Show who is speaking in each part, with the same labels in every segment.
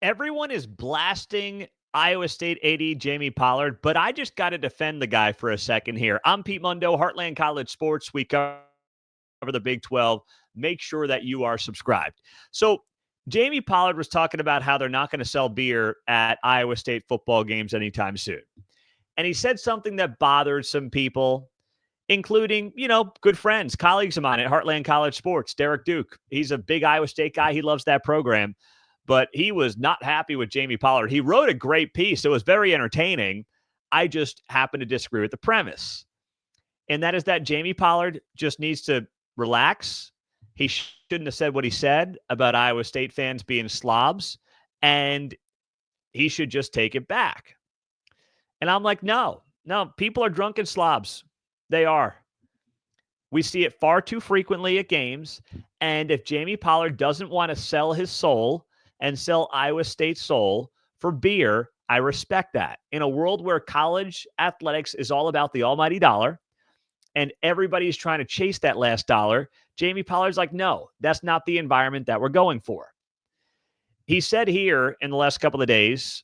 Speaker 1: Everyone is blasting Iowa State AD Jamie Pollard, but I just got to defend the guy for a second here. I'm Pete Mundo, Heartland College Sports. We cover the Big 12. Make sure that you are subscribed. So, Jamie Pollard was talking about how they're not going to sell beer at Iowa State football games anytime soon. And he said something that bothered some people, including, good friends, colleagues of mine at Heartland College Sports. Derek Duke, he's a big Iowa State guy. He loves that program, but he was not happy with Jamie Pollard. He wrote a great piece. It was very entertaining. I just happen to disagree with the premise. And that is that Jamie Pollard just needs to relax. He shouldn't have said what he said about Iowa State fans being slobs, and he should just take it back. And I'm like, no, people are drunken slobs. They are. We see it far too frequently at games. And if Jamie Pollard doesn't want to sell his soul and sell Iowa State's soul for beer, I respect that. In a world where college athletics is all about the almighty dollar and everybody's trying to chase that last dollar, Jamie Pollard's like, no, that's not the environment that we're going for. He said here in the last couple of days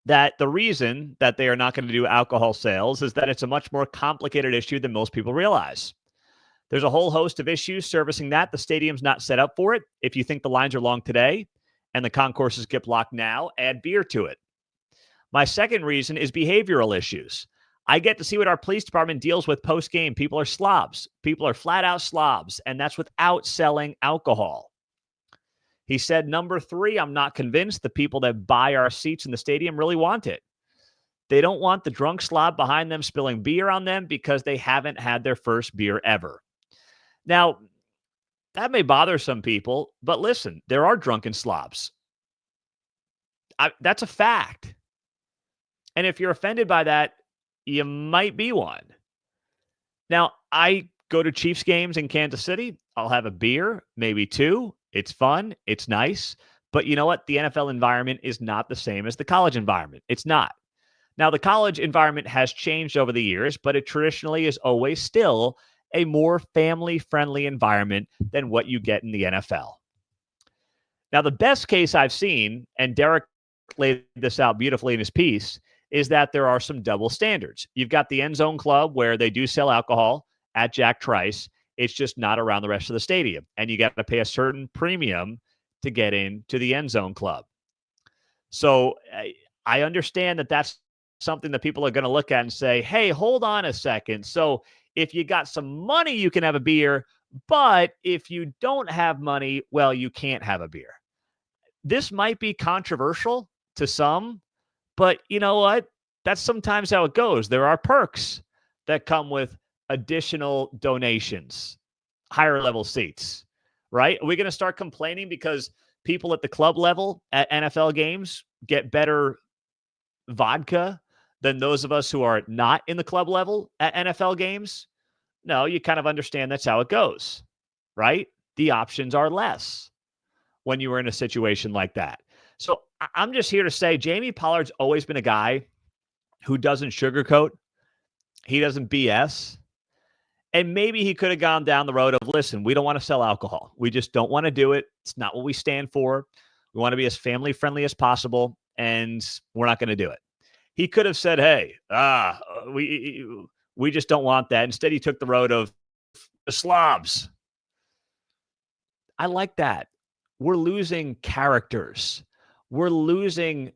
Speaker 1: that the reason that they are not going to do alcohol sales is that it's a much more complicated issue than most people realize. There's a whole host of issues servicing that. The stadium's not set up for it. If you think the lines are long today and the concourses get blocked now, add beer to it. My second reason is behavioral issues. I get to see what our police department deals with post-game. People are slobs. People are flat out slobs, and that's without selling alcohol. He said, number three, I'm not convinced the people that buy our seats in the stadium really want it. They don't want the drunk slob behind them spilling beer on them because they haven't had their first beer ever. Now, that may bother some people, but listen, there are drunken slobs. That's a fact. And if you're offended by that, you might be one. Now, I go to Chiefs games in Kansas City. I'll have a beer, maybe two. It's fun. It's nice. But you know what? The NFL environment is not the same as the college environment. It's not. Now, the college environment has changed over the years, but it traditionally is always still a more family-friendly environment than what you get in the NFL. Now, the best case I've seen, and Derek laid this out beautifully in his piece, is that there are some double standards. You've got the End Zone Club where they do sell alcohol at Jack Trice. It's just not around the rest of the stadium. And you got to pay a certain premium to get into the End Zone Club. So I understand that that's something that people are going to look at and say, hey, hold on a second. So if you got some money, you can have a beer. But if you don't have money, well, you can't have a beer. This might be controversial to some, but you know what? That's sometimes how it goes. There are perks that come with additional donations, higher level seats, right? Are we going to start complaining because people at the club level at NFL games get better vodka than those of us who are not in the club level at NFL games? No, you kind of understand that's how it goes, right? The options are less when you were in a situation like that. So I'm just here to say Jamie Pollard's always been a guy who doesn't sugarcoat. He doesn't BS. And maybe he could have gone down the road of, listen, we don't want to sell alcohol. We just don't want to do it. It's not what we stand for. We want to be as family friendly as possible, and we're not going to do it. He could have said, hey, we just don't want that. Instead, he took the road of the slobs. I like that. We're losing characters. We're losing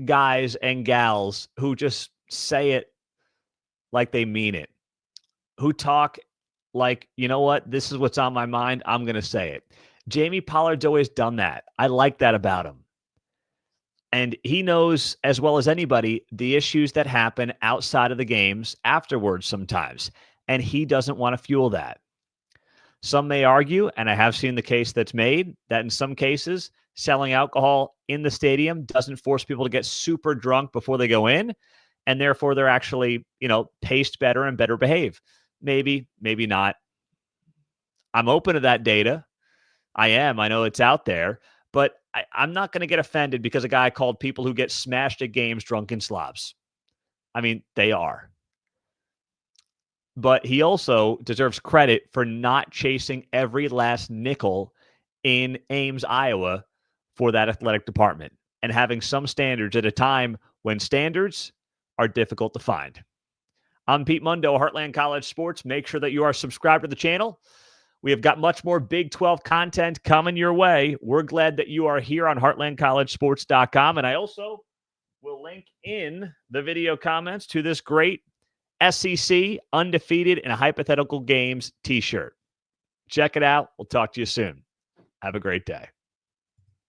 Speaker 1: guys and gals who just say it like they mean it, who talk like, you know what, this is what's on my mind, I'm going to say it. Jamie Pollard's always done that. I like that about him. And he knows as well as anybody the issues that happen outside of the games afterwards sometimes. And he doesn't want to fuel that. Some may argue, and I have seen the case that's made, that in some cases, selling alcohol in the stadium doesn't force people to get super drunk before they go in, and therefore they're actually, paced better and better behave. Maybe, maybe not. I'm open to that data. I am. I know it's out there. But I'm not going to get offended because a guy called people who get smashed at games drunken slobs. I mean, they are. But he also deserves credit for not chasing every last nickel in Ames, Iowa for that athletic department and having some standards at a time when standards are difficult to find. I'm Pete Mundo, Heartland College Sports. Make sure that you are subscribed to the channel. We have got much more Big 12 content coming your way. We're glad that you are here on heartlandcollegesports.com. And I also will link in the video comments to this great SEC undefeated in hypothetical games t-shirt. Check it out. We'll talk to you soon. Have a great day.